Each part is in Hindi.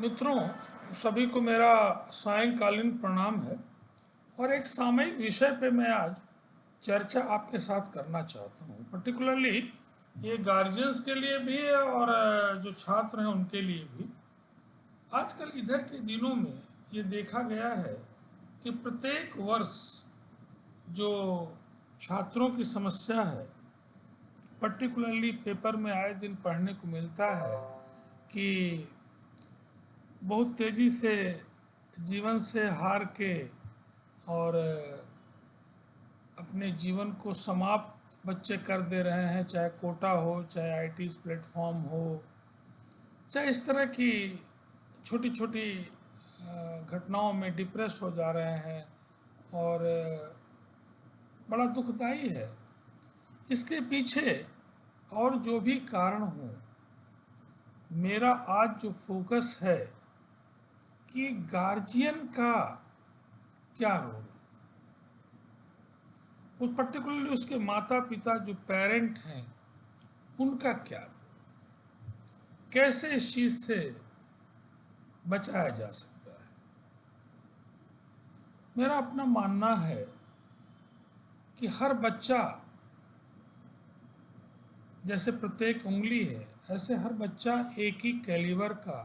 मित्रों, सभी को मेरा सायंकालीन प्रणाम है। और एक सामयिक विषय पे मैं आज चर्चा आपके साथ करना चाहता हूँ। पर्टिकुलरली ये गार्जियंस के लिए भी है और जो छात्र हैं उनके लिए भी। आजकल इधर के दिनों में ये देखा गया है कि प्रत्येक वर्ष जो छात्रों की समस्या है, पर्टिकुलरली पेपर में आए दिन पढ़ने को मिलता है कि बहुत तेज़ी से जीवन से हार के और अपने जीवन को समाप्त बच्चे कर दे रहे हैं, चाहे कोटा हो, चाहे आईटी प्लेटफॉर्म हो, चाहे इस तरह की छोटी छोटी घटनाओं में डिप्रेस हो जा रहे हैं। और बड़ा दुखदाई है। इसके पीछे और जो भी कारण हो, मेरा आज जो फोकस है कि गार्जियन का क्या रोल, उस पर्टिकुलरली उसके माता पिता जो पेरेंट हैं उनका क्या, कैसे इस चीज़ से बचाया जा सकता है। मेरा अपना मानना है कि हर बच्चा जैसे प्रत्येक उंगली है, ऐसे हर बच्चा एक ही कैलिबर का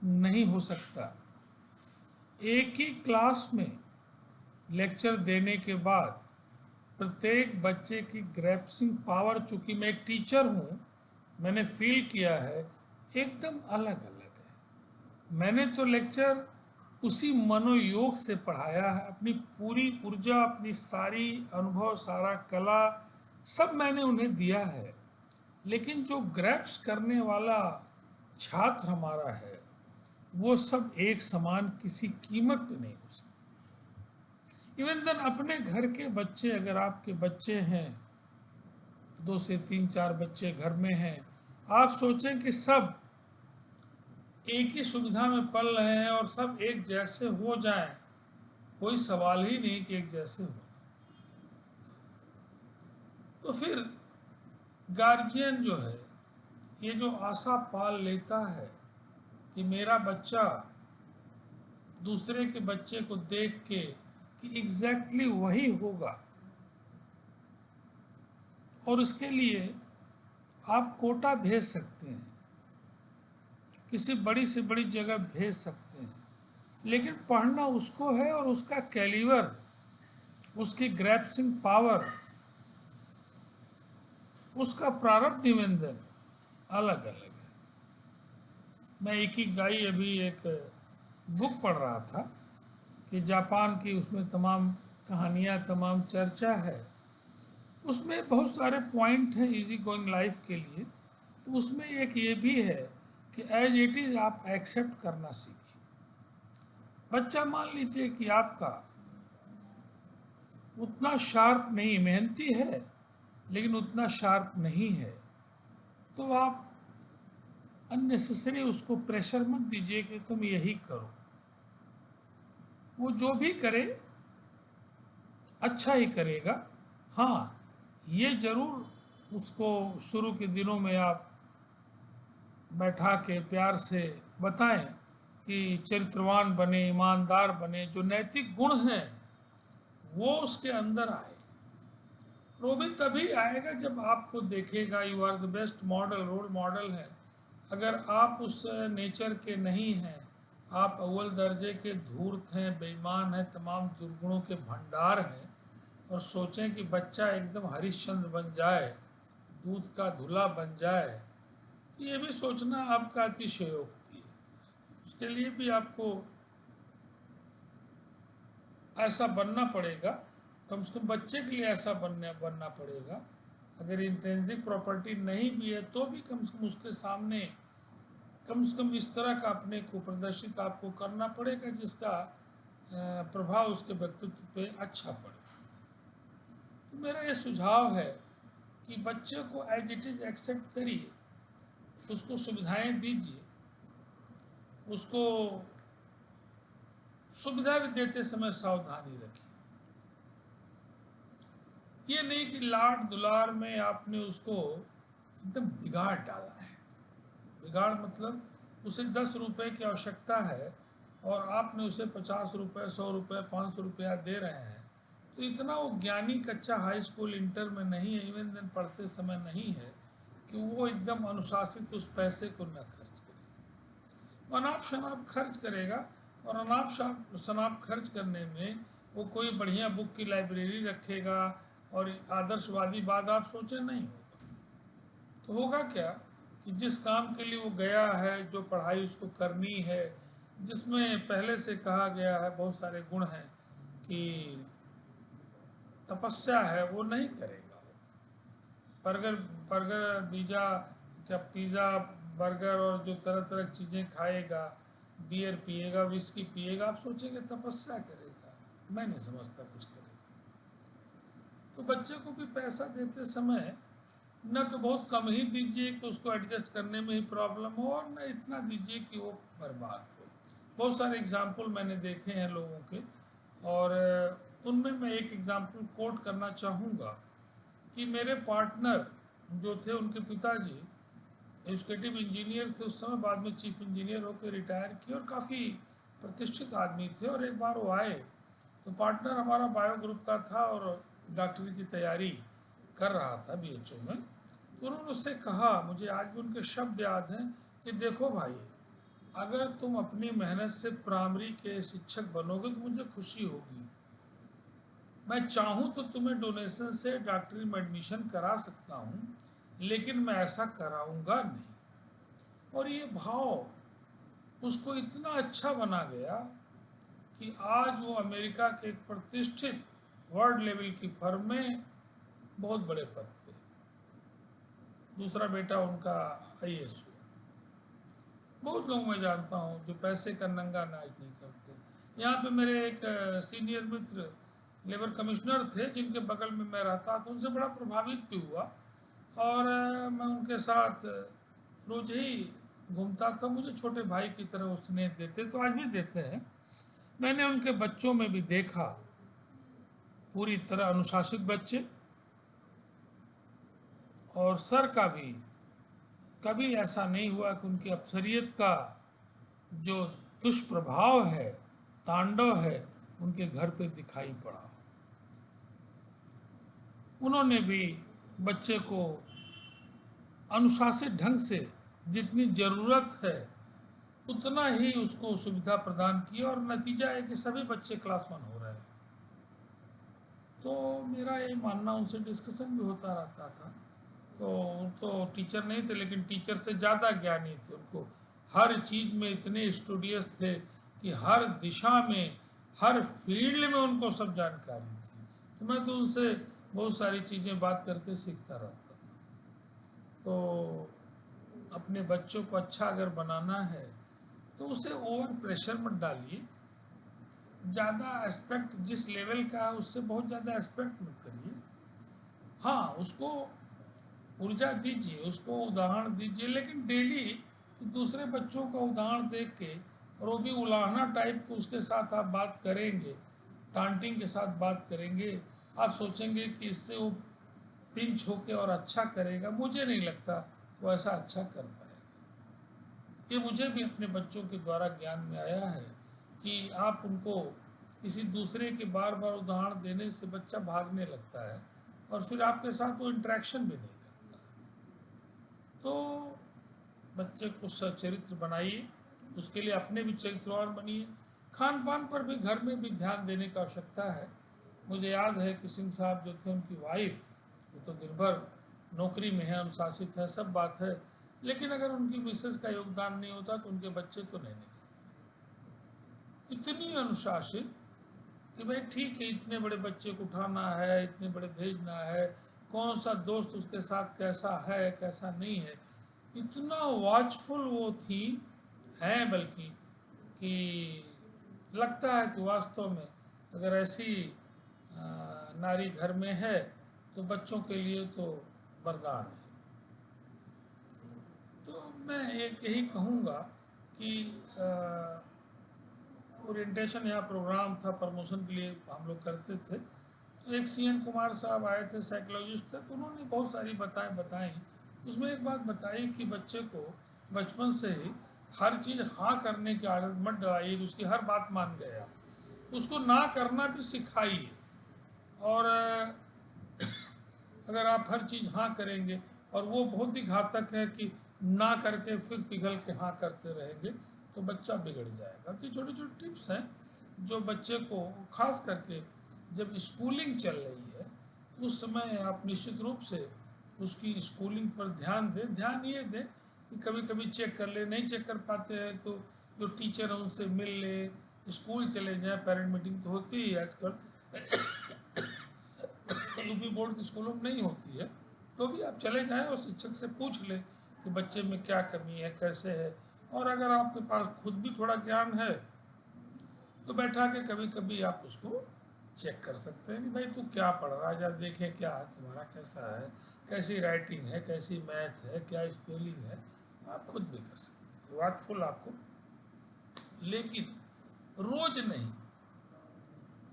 नहीं हो सकता। एक ही क्लास में लेक्चर देने के बाद प्रत्येक बच्चे की ग्रैस्पिंग पावर, चूंकि मैं एक टीचर हूँ, मैंने फील किया है एकदम अलग अलग है। मैंने तो लेक्चर उसी मनोयोग से पढ़ाया है, अपनी पूरी ऊर्जा, अपनी सारी अनुभव, सारा कला सब मैंने उन्हें दिया है। लेकिन जो ग्रैप्स करने वाला छात्र हमारा है, वो सब एक समान किसी कीमत पे नहीं हो सकता। इवन देन अपने घर के बच्चे, अगर आपके बच्चे हैं, 2 से 3 4 बच्चे घर में हैं, आप सोचें कि सब एक ही सुविधा में पल रहे हैं और सब एक जैसे हो जाएं, कोई सवाल ही नहीं कि एक जैसे हो। तो फिर गार्जियन जो है, ये जो आशा पाल लेता है कि मेरा बच्चा दूसरे के बच्चे को देख के कि एग्जैक्टली वही होगा, और उसके लिए आप कोटा भेज सकते हैं, किसी बड़ी से बड़ी जगह भेज सकते हैं, लेकिन पढ़ना उसको है और उसका कैलिबर, उसकी ग्रैस्पिंग पावर, उसका प्रारब्ध निवेदन अलग अलग है। मैं इकिगाई अभी एक बुक पढ़ रहा था कि जापान की, उसमें तमाम कहानियाँ, तमाम चर्चा है, उसमें बहुत सारे पॉइंट हैं इजी गोइंग लाइफ के लिए। तो उसमें एक ये भी है कि एज इट इज़ आप एक्सेप्ट करना सीखिए। बच्चा मान लीजिए कि आपका उतना शार्प नहीं, मेहनती है लेकिन उतना शार्प नहीं है, तो आप अननेसेसरी उसको प्रेशर मत दीजिए कि तुम यही करो। वो जो भी करे अच्छा ही करेगा। हाँ, ये जरूर उसको शुरू के दिनों में आप बैठा के प्यार से बताएं कि चरित्रवान बने, ईमानदार बने, जो नैतिक गुण हैं वो उसके अंदर आए। वो भी तभी आएगा जब आपको देखेगा, you are the best model, role model है। अगर आप उस नेचर के नहीं हैं, आप अव्वल दर्जे के धूर्त हैं, बेईमान हैं, तमाम दुर्गुणों के भंडार हैं, और सोचें कि बच्चा एकदम हरिश्चंद्र बन जाए, दूध का धुला बन जाए, तो ये भी सोचना आपका अतिशयोक्ति है। उसके लिए भी आपको ऐसा बनना पड़ेगा, कम से कम बच्चे के लिए ऐसा बनना पड़ेगा। अगर इंट्रिंसिक प्रॉपर्टी नहीं भी है तो भी कम से कम उसके सामने कम से कम इस तरह का अपने को प्रदर्शित आपको करना पड़ेगा जिसका प्रभाव उसके व्यक्तित्व पे अच्छा पड़े। तो मेरा ये सुझाव है कि बच्चे को एज इट इज़ एक्सेप्ट करिए, उसको सुविधाएं दीजिए, उसको सुविधा भी देते समय सावधानी रखिए। ये नहीं कि लाड दुलार में आपने उसको एकदम बिगाड़ डाला है। बिगाड़ मतलब उसे 10 रुपये की आवश्यकता है और आपने उसे 50 रुपये, 100 रुपये, 500 रुपया दे रहे हैं, तो इतना वो ज्ञानी कच्चा हाई स्कूल इंटर में नहीं है, इवन दिन पढ़ते समय नहीं है कि वो एकदम अनुशासित उस पैसे को न खर्च करे। अनाप शनाप खर्च करेगा, और अनाप शनाप खर्च करने में वो कोई बढ़िया बुक की लाइब्रेरी रखेगा और आदर्शवादी बात आप सोचे नहीं होगा। तो होगा क्या कि जिस काम के लिए वो गया है, जो पढ़ाई उसको करनी है, जिसमें पहले से कहा गया है बहुत सारे गुण हैं कि तपस्या है, वो नहीं करेगा। बर्गर बर्गर पिज़्ज़ा, क्या पिज़्ज़ा बर्गर और जो तरह तरह की चीज़ें खाएगा, बियर पिएगा, विस्की पिएगा, आप सोचेंगे तपस्या करेगा? मैं नहीं समझता कुछ करेगा। तो बच्चे को भी पैसा देते समय न तो बहुत कम ही दीजिए कि उसको एडजस्ट करने में ही प्रॉब्लम हो, और न इतना दीजिए कि वो बर्बाद हो। बहुत सारे एग्जाम्पल मैंने देखे हैं लोगों के, और उनमें मैं एक एग्जाम्पल कोट करना चाहूँगा कि मेरे पार्टनर जो थे, उनके पिताजी एजुकेटिव इंजीनियर थे उस समय, बाद में चीफ इंजीनियर होकर रिटायर किए और काफ़ी प्रतिष्ठित आदमी थे। और एक बार वो आए तो पार्टनर हमारा बायो ग्रुप का था और डॉक्टरी की तैयारी कर रहा था BHU में। तो उन्होंने उससे कहा, मुझे आज भी उनके शब्द याद हैं, कि देखो भाई, अगर तुम अपनी मेहनत से प्राइमरी के शिक्षक बनोगे तो मुझे खुशी होगी। मैं चाहूँ तो तुम्हें डोनेशन से डॉक्टरी में एडमिशन करा सकता हूँ, लेकिन मैं ऐसा कराऊंगा नहीं। और ये भाव उसको इतना अच्छा बना गया कि आज वो अमेरिका के एक प्रतिष्ठित वर्ल्ड लेवल की फर्म में बहुत बड़े पद पे। दूसरा बेटा उनका IAS हुआ। बहुत लोग मैं जानता हूँ जो पैसे का नंगा नाच नहीं करते। यहाँ पे मेरे एक सीनियर मित्र लेबर कमिश्नर थे, जिनके बगल में मैं रहता, तो उनसे बड़ा प्रभावित भी हुआ, और मैं उनके साथ रोज ही घूमता था। मुझे छोटे भाई की तरह वो स्नेह देते, तो आज भी देते हैं। मैंने उनके बच्चों में भी देखा पूरी तरह अनुशासित बच्चे, और सर का भी कभी ऐसा नहीं हुआ कि उनकी अफसरियत का जो दुष्प्रभाव है, तांडव है, उनके घर पे दिखाई पड़ा। उन्होंने भी बच्चे को अनुशासित ढंग से जितनी ज़रूरत है उतना ही उसको सुविधा प्रदान की, और नतीजा है कि सभी बच्चे क्लास 1 हो रहे हैं। तो मेरा ये मानना, उनसे डिस्कशन भी होता रहता था, तो टीचर नहीं थे, लेकिन टीचर से ज़्यादा ज्ञानी थे। उनको हर चीज़ में इतने स्टूडियस थे कि हर दिशा में, हर फील्ड में उनको सब जानकारी थी। तो मैं तो उनसे बहुत सारी चीज़ें बात करके सीखता रहता था। तो अपने बच्चों को अच्छा अगर बनाना है तो उसे ओवर प्रेशर मत डालिए। ज़्यादा एस्पेक्ट जिस लेवल का है उससे बहुत ज़्यादा एस्पेक्ट मत करिए। हाँ, उसको ऊर्जा दीजिए, उसको उदाहरण दीजिए, लेकिन डेली दूसरे बच्चों का उदाहरण देख के, और वो भी उलाहना टाइप को उसके साथ आप बात करेंगे, टांटिंग के साथ बात करेंगे, आप सोचेंगे कि इससे वो पिंच होके और अच्छा करेगा। मुझे नहीं लगता वो ऐसा अच्छा कर पाएगा। ये मुझे भी अपने बच्चों के द्वारा ज्ञान में आया है कि आप उनको किसी दूसरे के बार बार उदाहरण देने से बच्चा भागने लगता है, और फिर आपके साथ वो इंटरेक्शन भी नहीं करता। तो बच्चे को सचरित्र बनाइए, उसके लिए अपने भी चरित्रवान बनिए। खान पान पर भी घर में भी ध्यान देने की आवश्यकता है। मुझे याद है कि सिंह साहब जो थे, उनकी वाइफ, वो तो दिन भर नौकरी में है, अनुशासित है, सब बात है, लेकिन अगर उनकी मिसेस का योगदान नहीं होता तो उनके बच्चे तो नहीं निकलते। इतनी अनुशासित कि भाई ठीक है, इतने बड़े बच्चे को उठाना है, इतने बड़े भेजना है, कौन सा दोस्त उसके साथ कैसा है कैसा नहीं है, इतना वॉचफुल वो थी, हैं बल्कि, कि लगता है कि वास्तव में अगर ऐसी नारी घर में है तो बच्चों के लिए तो वरदान है। तो मैं एक यही कहूँगा कि ओरिएंटेशन यहाँ प्रोग्राम था, प्रमोशन के लिए हम लोग करते थे, तो एक CN कुमार साहब आए थे, साइकोलॉजिस्ट थे, तो उन्होंने बहुत सारी बताई। उसमें एक बात बताई कि बच्चे को बचपन से ही हर चीज़ हाँ करने की आदत मत डलाइए कि उसकी हर बात मान गए आप। उसको ना करना भी सिखाइए। और अगर आप हर चीज़ हाँ करेंगे, और वो बहुत ही घातक है कि ना करके फिर पिघल के हाँ करते रहेंगे, तो बच्चा बिगड़ जाएगा। तो छोटी छोटी टिप्स हैं जो बच्चे को, खास करके जब स्कूलिंग चल रही है, उस समय आप निश्चित रूप से उसकी स्कूलिंग पर ध्यान दें। ध्यान ये दें कि कभी कभी चेक कर ले, नहीं चेक कर पाते हैं तो जो टीचर है उनसे मिल ले, स्कूल चले जाएं, पेरेंट मीटिंग तो होती ही आजकल यूपी बोर्ड के स्कूलों में नहीं होती है, तो भी आप चले जाएं और शिक्षक से पूछ लें कि बच्चे में क्या कमी है, कैसे है। और अगर आपके पास खुद भी थोड़ा ज्ञान है तो बैठा के कभी कभी आप उसको चेक कर सकते हैं कि भाई तू क्या पढ़ रहा है, जरा देखें क्या है तुम्हारा, कैसा है, कैसी राइटिंग है, कैसी मैथ है, क्या स्पेलिंग है। आप खुद भी कर सकते हैं, वाटफुल आपको। लेकिन रोज नहीं,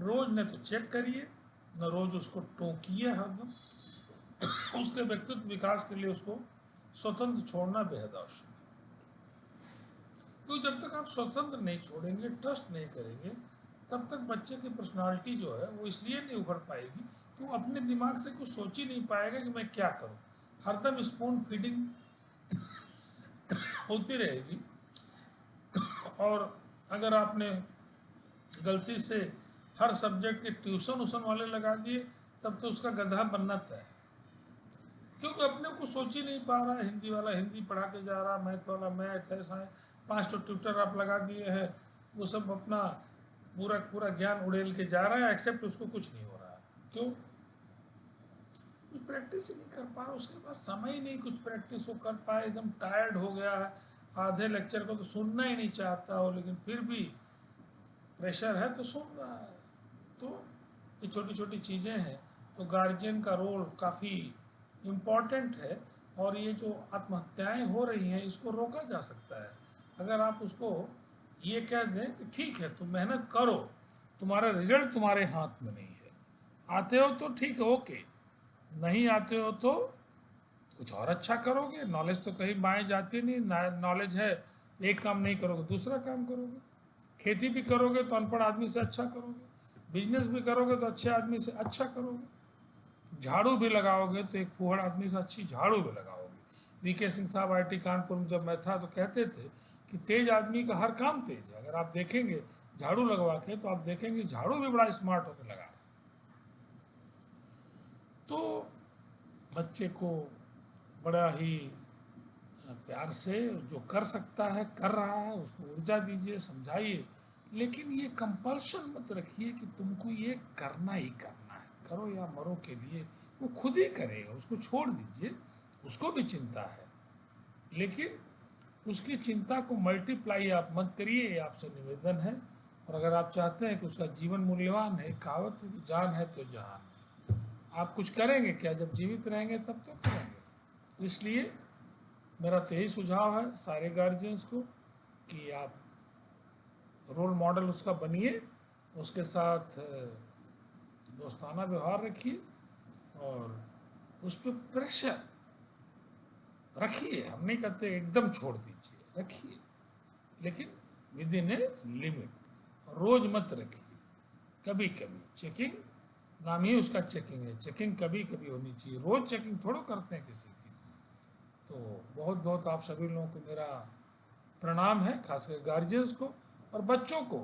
रोज न तो चेक करिए, न रोज उसको टोकिए हरदम। उसके व्यक्तित्व विकास के लिए उसको स्वतंत्र छोड़ना बेहद आवश्यक है। क्योंकि जब तक आप स्वतंत्र नहीं छोड़ेंगे, ट्रस्ट नहीं करेंगे, तब तक बच्चे की पर्सनालिटी जो है वो इसलिए नहीं उभर पाएगी कि वो अपने दिमाग से कुछ सोच ही नहीं पाएगा कि मैं क्या करूं। हरदम स्पून फीडिंग होती रहेगी। और अगर आपने गलती से हर सब्जेक्ट के ट्यूशन उसन वाले लगा दिए, तब तो उसका गधा बनना तय है। क्योंकि अपने को सोच ही नहीं पा रहा है, हिंदी वाला हिंदी पढ़ा के जा रहा, मैथ वाला मैथ, ऐसा है 5 ट्यूटर आप लगा दिए हैं, वो सब अपना पूरा पूरा ज्ञान उड़ेल के जा रहा है, एक्सेप्ट उसको कुछ नहीं हो रहा है। क्यों? कुछ प्रैक्टिस ही नहीं कर पा रहा, उसके पास समय ही नहीं कुछ प्रैक्टिस वो कर पाए, एकदम टायर्ड हो गया है, आधे लेक्चर को तो सुनना ही नहीं चाहता हो, लेकिन फिर भी प्रेशर है तो सुन रहा है। तो ये छोटी छोटी चीज़ें हैं। तो गार्जियन का रोल काफ़ी इम्पॉर्टेंट है। और ये जो आत्महत्याएं हो रही हैं, इसको रोका जा सकता है अगर आप उसको ये कह दें कि ठीक है तुम मेहनत करो, तुम्हारा रिजल्ट तुम्हारे हाथ में नहीं है। आते हो तो ठीक है, ओके, नहीं आते हो तो कुछ और अच्छा करोगे। नॉलेज तो कहीं माए जाती नहीं, नॉलेज है, एक काम नहीं करोगे दूसरा काम करोगे। खेती भी करोगे तो अनपढ़ आदमी से अच्छा करोगे, बिजनेस भी करोगे तो अच्छे आदमी से अच्छा करोगे, झाड़ू भी लगाओगे तो एक फूहड़ आदमी से अच्छी झाड़ू भी लगाओगे। वीके सिंह साहब आईटी कानपुर में जब मैं था तो कहते थे कि तेज आदमी का हर काम तेज है। अगर आप देखेंगे झाड़ू लगवा के, तो आप देखेंगे झाड़ू भी बड़ा स्मार्ट होकर लगा। तो बच्चे को बड़ा ही प्यार से, जो कर सकता है कर रहा है, उसको ऊर्जा दीजिए, समझाइए। लेकिन ये कंपल्शन मत रखिए कि तुमको ये करना ही करना है, करो या मरो के लिए। वो खुद ही करेगा, उसको छोड़ दीजिए। उसको भी चिंता है, लेकिन उसकी चिंता को मल्टीप्लाई आप मत करिए, ये आपसे निवेदन है। और अगर आप चाहते हैं कि उसका जीवन मूल्यवान है, कहावत है कि जान है तो जहान है। आप कुछ करेंगे क्या? जब जीवित रहेंगे तब तो करेंगे। इसलिए मेरा तो यही सुझाव है सारे गार्जियंस को कि आप रोल मॉडल उसका बनिए, उसके साथ दोस्ताना व्यवहार रखिए, और उस पर प्रेशर रखिए। हम नहीं कहते एकदम छोड़ दीजिए, रखिए, लेकिन विद इन ए लिमिट। रोज मत रखिए, कभी कभी चेकिंग, नाम ही उसका चेकिंग है, चेकिंग कभी कभी होनी चाहिए, रोज चेकिंग थोड़ा करते हैं किसी की। तो बहुत बहुत आप सभी लोगों को मेरा प्रणाम है, खासकर गार्जियंस को और बच्चों को,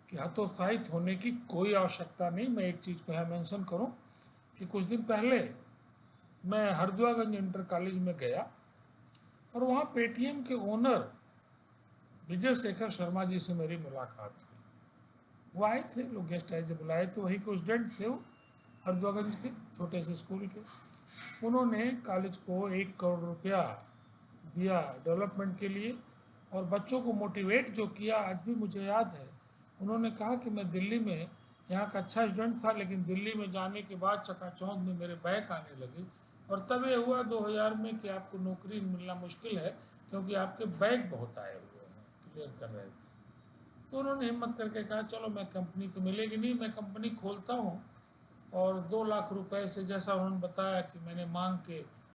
कि हतोत्साहित होने की कोई आवश्यकता नहीं। मैं एक चीज़ को यहाँ मेंशन करूँ कि कुछ दिन पहले मैं हरदुआगंज इंटर कॉलेज में गया, और वहाँ पेटीएम के ओनर विजय शेखर शर्मा जी से मेरी मुलाकात हुई। वो आए थे, लोग गेस्ट आए जब बुलाए थे, वही को स्टूडेंट थे वो, हरदुआगंज के छोटे से स्कूल के। उन्होंने कॉलेज को 1 करोड़ रुपया दिया डेवलपमेंट के लिए, और बच्चों को मोटिवेट जो किया आज भी मुझे याद है। उन्होंने कहा कि मैं दिल्ली में यहाँ का अच्छा स्टूडेंट था, लेकिन दिल्ली में जाने के बाद चकाचौंध में मेरे बैक आने लगे, और तब ये हुआ 2000 में कि आपको नौकरी मिलना मुश्किल है, क्योंकि आपके बैक बहुत आए हुए हैं, क्लियर कर रहे थे। तो उन्होंने हिम्मत करके कहा चलो, मैं कंपनी तो मिलेगी नहीं, मैं कंपनी खोलता हूँ, और 2 लाख रुपए से, जैसा उन्होंने बताया कि मैंने मांग के